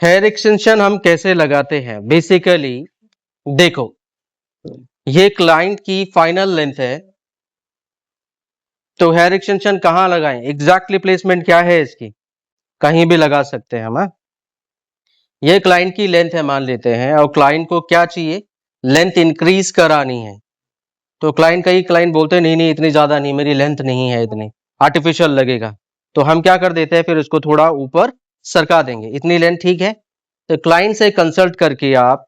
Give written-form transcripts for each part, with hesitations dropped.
Hair extension हम कैसे लगाते हैं? बेसिकली देखो, ये क्लाइंट की फाइनल लेंथ है, तो हेयर एक्सटेंशन कहाँ लगाएं? एग्जैक्टली प्लेसमेंट क्या है इसकी? कहीं भी लगा सकते हैं हम। हाँ? ये क्लाइंट की लेंथ है मान लेते हैं, और क्लाइंट को क्या चाहिए? लेंथ इंक्रीज करानी है। तो कई क्लाइंट बोलते हैं नहीं नहीं इतनी ज्यादा नहीं, मेरी लेंथ नहीं है इतनी, आर्टिफिशियल लगेगा। तो हम क्या कर देते हैं, फिर उसको थोड़ा ऊपर सरका देंगे, इतनी लेंथ ठीक है। तो क्लाइंट से कंसल्ट करके आप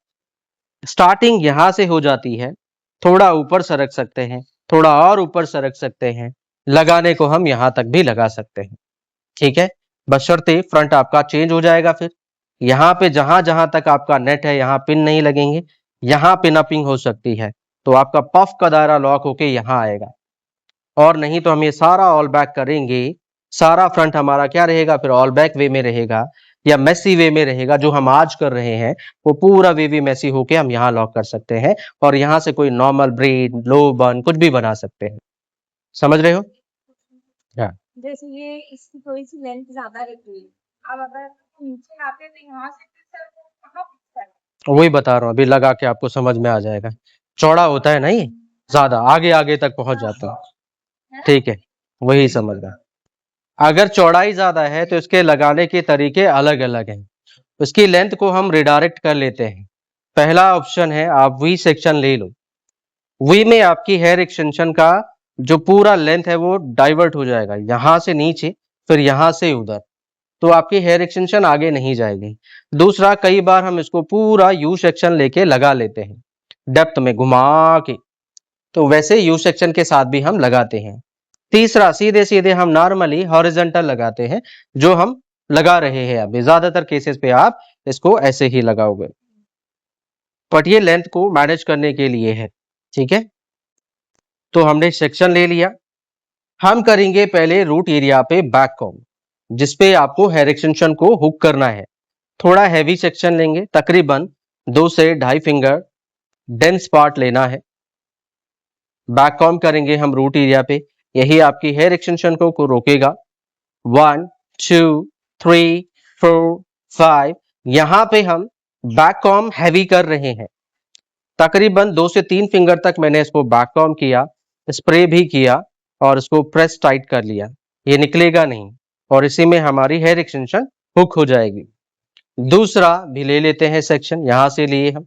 स्टार्टिंग यहां से हो जाती है, थोड़ा ऊपर सरक सकते हैं, थोड़ा और ऊपर सरक सकते हैं, लगाने को हम यहां तक भी लगा सकते हैं। ठीक है, बशर्ते फ्रंट आपका चेंज हो जाएगा। फिर यहाँ पे जहां जहां तक आपका नेट है यहाँ पिन नहीं लगेंगे, यहाँ पिन अपिंग हो सकती है, तो आपका पफ का दायरा लॉक होके यहाँ आएगा। और नहीं तो हम ये सारा ऑल बैक करेंगे, सारा फ्रंट हमारा क्या रहेगा, फिर ऑल बैक वे में रहेगा या मेसी वे में रहेगा। जो हम आज कर रहे हैं वो पूरा वे भी मेसी होके हम यहाँ लॉक कर सकते हैं, और यहाँ से कोई नॉर्मल ब्रेड, लो बन कुछ भी बना सकते हैं। समझ रहे हो? हाँ, जैसे ये इसकी थोड़ी सी लेंथ ज्यादा रहती है, अब अगर नीचे आते तो यहाँ से फिर सर वो कहाँ फिक्स करें? वही बता रहा हूँ, अभी लगा के आपको समझ में आ जाएगा। चौड़ा होता है ना ये, ज्यादा आगे आगे तक पहुंच जाता है। ठीक है, वही समझ रहा। अगर चौड़ाई ज्यादा है तो इसके लगाने के तरीके अलग अलग हैं। उसकी लेंथ को हम रिडायरेक्ट कर लेते हैं। पहला ऑप्शन है, आप वी सेक्शन ले लो। वी में आपकी हेयर एक्सटेंशन का जो पूरा लेंथ है वो डाइवर्ट हो जाएगा, यहां से नीचे फिर यहां से उधर, तो आपकी हेयर एक्सटेंशन आगे नहीं जाएगी। दूसरा, कई बार हम इसको पूरा यू सेक्शन लेके लगा लेते हैं, डेप्थ में घुमा के, तो वैसे यू सेक्शन के साथ भी हम लगाते हैं। तीसरा, सीधे सीधे हम नॉर्मली हॉरिजॉन्टल लगाते हैं, जो हम लगा रहे हैं अभी। ज्यादातर केसेस पे आप इसको ऐसे ही लगाओगे, बट ये लेंथ को मैनेज करने के लिए है। ठीक है, तो हमने सेक्शन ले लिया। हम करेंगे पहले रूट एरिया पे बैक कॉम, जिसपे आपको हेयर एक्सटेंशन को हुक करना है। थोड़ा हैवी सेक्शन लेंगे, तकरीबन 2 से 2.5 फिंगर डेंस पार्ट लेना है। बैक कॉम करेंगे हम रूट एरिया पे, यही आपकी हेयर एक्सटेंशन को रोकेगा। 1 2 3 4 5, यहाँ पे हम बैक कॉम हैवी कर रहे हैं। तकरीबन 2 से 3 फिंगर तक मैंने इसको बैक कॉम किया, स्प्रे भी किया, और इसको प्रेस टाइट कर लिया। ये निकलेगा नहीं, और इसी में हमारी हेयर एक्सटेंशन हुक हो जाएगी। दूसरा भी ले लेते हैं सेक्शन, यहां से लिए हम,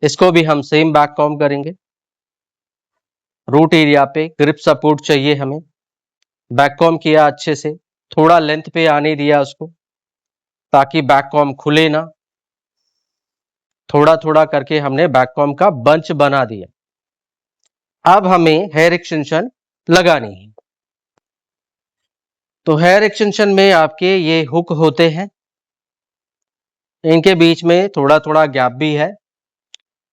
इसको भी हम सेम बैक कॉम करेंगे। रूट एरिया पे ग्रिप सपोर्ट चाहिए हमें, बैक कॉम किया अच्छे से, थोड़ा लेंथ पे आने दिया उसको, ताकि बैक कॉम खुले ना। थोड़ा थोड़ा करके हमने बैक कॉम का बंच बना दिया। अब हमें हेयर एक्सटेंशन लगानी है। तो हेयर एक्सटेंशन में आपके ये हुक होते हैं, इनके बीच में थोड़ा थोड़ा गैप भी है।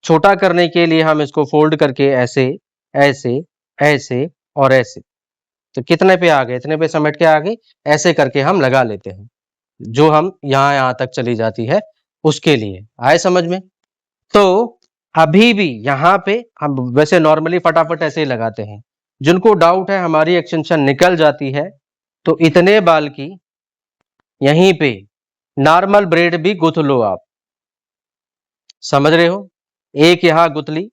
छोटा करने के लिए हम इसको फोल्ड करके ऐसे ऐसे ऐसे और ऐसे, तो कितने पे आ गए, इतने पे समेट के आ गए, ऐसे करके हम लगा लेते हैं, जो हम यहाँ तक चली जाती है उसके लिए। आए समझ में? तो अभी भी यहाँ पे हम वैसे नॉर्मली फटाफट ऐसे ही लगाते हैं। जिनको डाउट है हमारी एक्सटेंशन निकल जाती है, तो इतने बाल की यहीं पे नॉर्मल ब्रेड भी गुथ लो आप। समझ रहे हो? एक यहाँ गुथली,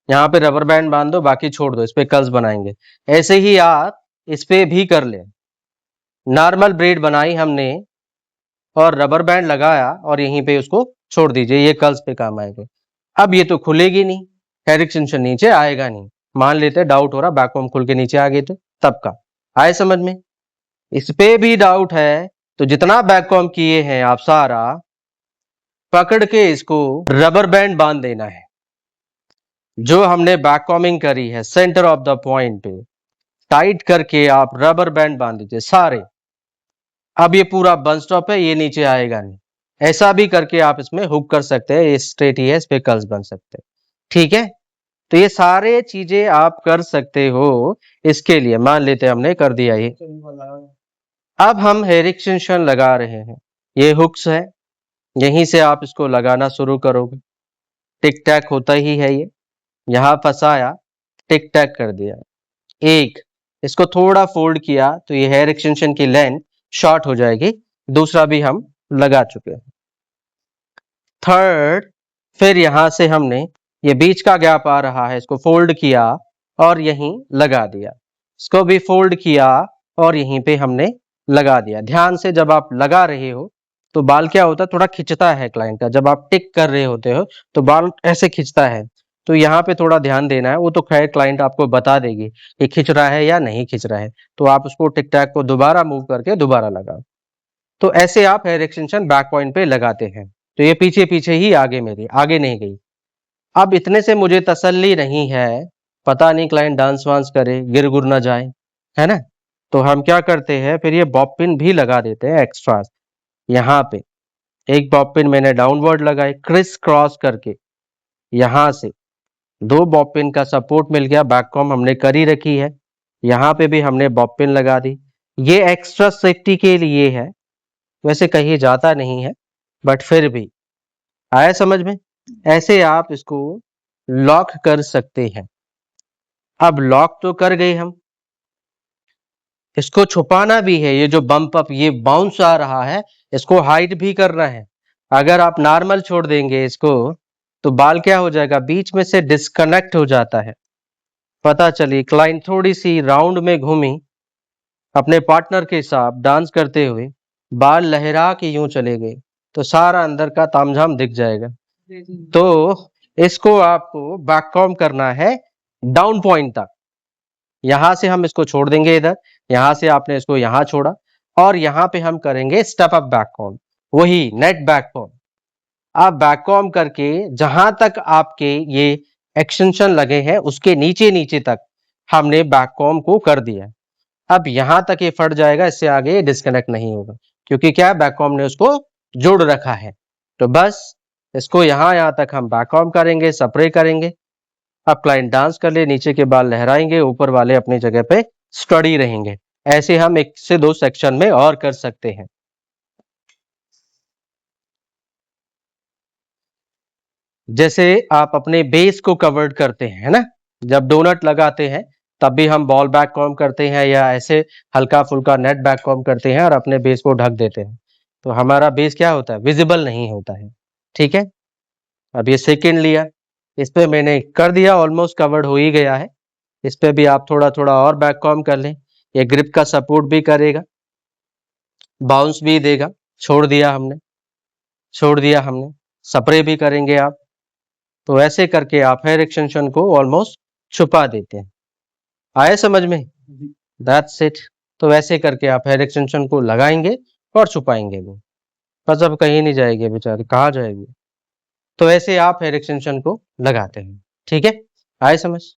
यहाँ पे रबर बैंड बांध दो, बाकी छोड़ दो, इस पे कर्ल्स बनाएंगे। ऐसे ही आप इस पे भी कर ले। नॉर्मल ब्रेड बनाई हमने और रबर बैंड लगाया, और यहीं पे उसको छोड़ दीजिए, ये कर्ल्स पे काम आएगा। अब ये तो खुलेगी नहीं, हेयर एक्सटेंशन नीचे आएगा नहीं। मान लेते डाउट हो रहा, बैककॉम खुल के नीचे आ गए तो तब का। आए समझ में? इस पे भी डाउट है, तो जितना बैककॉम किए हैं आप सारा पकड़ के इसको रबर बैंड बांध देना है। जो हमने बैककॉमिंग करी है सेंटर ऑफ द पॉइंट पे टाइट करके आप रबर बैंड बांध दीजिए सारे। अब ये पूरा बन स्टॉप है, ये नीचे आएगा नहीं। ऐसा भी करके आप इसमें हुक कर सकते हैं, ये स्ट्रेट ही है, इस पे कर्ल्स बन सकते हैं। ठीक है, तो ये सारे चीजें आप कर सकते हो। इसके लिए मान लेते हैं हमने कर दिया ये। अब हम हेयर एक्सटेंशन लगा रहे हैं, ये हुक्स है, यहीं से आप इसको लगाना शुरू करोगे। टिक टैक होता ही है ये, यहाँ फंसाया, टिक टैक कर दिया। एक, इसको थोड़ा फोल्ड किया तो ये हेयर एक्सटेंशन की लेंथ शॉर्ट हो जाएगी। दूसरा भी हम लगा चुके हैं। थर्ड, फिर यहां से हमने ये बीच का गैप आ रहा है, इसको फोल्ड किया और यहीं लगा दिया, इसको भी फोल्ड किया और यहीं पे हमने लगा दिया। ध्यान से जब आप लगा रहे हो तो बाल क्या होता है, थोड़ा खिंचता है क्लाइंट का। जब आप टिक कर रहे होते हो तो बाल ऐसे खिंचता है, तो यहाँ पे थोड़ा ध्यान देना है। वो तो खैर क्लाइंट आपको बता देगी कि खिंच रहा है या नहीं खिंच रहा है, तो आप उसको टिक टैक को दोबारा मूव करके दोबारा लगाओ। तो ऐसे आप हेयर एक्सटेंशन बैक पॉइंट पे लगाते हैं। तो ये पीछे पीछे ही आगे मेरी आगे नहीं गई। अब इतने से मुझे तसल्ली नहीं है, पता नहीं क्लाइंट डांस वांस करे, गिर गुर ना जाए, है ना। तो हम क्या करते हैं, फिर ये बॉब पिन भी लगा देते हैं एक्स्ट्रा। यहाँ पे एक बॉब पिन मैंने डाउनवर्ड लगाई क्रिस क्रॉस करके, यहाँ से 2 बॉब पिन का सपोर्ट मिल गया। बैक कॉम हमने कर ही रखी है, यहाँ पे भी हमने बॉब पिन लगा दी। ये एक्स्ट्रा सेफ्टी के लिए है, वैसे कहीं जाता नहीं है, बट फिर भी आया समझ में। ऐसे आप इसको लॉक कर सकते हैं। अब लॉक तो कर गए हम, इसको छुपाना भी है। ये जो बम्प अप, ये बाउंस आ रहा है, इसको हाइड भी करना है। अगर आप नॉर्मल छोड़ देंगे इसको तो बाल क्या हो जाएगा, बीच में से डिस्कनेक्ट हो जाता है। पता चली क्लाइंट थोड़ी सी राउंड में घूमी अपने पार्टनर के साथ डांस करते हुए, बाल लहरा के यूं चले गए, तो सारा अंदर का तामझाम दिख जाएगा। तो इसको आपको बैक कॉम करना है डाउन पॉइंट तक। यहां से हम इसको छोड़ देंगे इधर, यहां से आपने इसको यहां छोड़ा और यहां पे हम करेंगे स्टेप अप बैक कॉम, वही नेट बैक कॉम। आप बैक कॉम करके जहां तक आपके ये एक्सटेंशन लगे हैं उसके नीचे नीचे तक हमने बैक कॉम को कर दिया। अब यहां तक ये फट जाएगा, इससे आगे ये डिस्कनेक्ट नहीं होगा, क्योंकि क्या है, बैक कॉम ने उसको जोड़ रखा है। तो बस इसको यहाँ तक हम बैक कॉम करेंगे, स्प्रे करेंगे। अब क्लाइंट डांस कर ले, नीचे के बाल लहराएंगे, ऊपर वाले अपनी जगह पे स्टडी रहेंगे। ऐसे हम 1 से 2 सेक्शन में और कर सकते हैं। जैसे आप अपने बेस को कवर्ड करते हैं ना, जब डोनट लगाते हैं तब भी हम बॉल बैक कॉम करते हैं या ऐसे हल्का फुल्का नेट बैक कॉम करते हैं और अपने बेस को ढक देते हैं, तो हमारा बेस क्या होता है, विजिबल नहीं होता है। ठीक है, अब ये सेकंड लिया, इस पे मैंने कर दिया, ऑलमोस्ट कवर्ड हो ही गया है। इस पे भी आप थोड़ा थोड़ा और बैक कॉम कर लें, ये ग्रिप का सपोर्ट भी करेगा, बाउंस भी देगा। छोड़ दिया हमने, छोड़ दिया हमने, स्प्रे भी करेंगे आप। तो ऐसे करके आप हेयर एक्सटेंशन को ऑलमोस्ट छुपा देते हैं। आए समझ में, दैट्स इट। तो ऐसे करके आप हेयर एक्सटेंशन को लगाएंगे और छुपाएंगे भी, बस अब कहीं नहीं जाएगी बेचारी, कहाँ जाएगी। तो ऐसे आप हेयर एक्सटेंशन को लगाते हैं। ठीक है, आए समझ।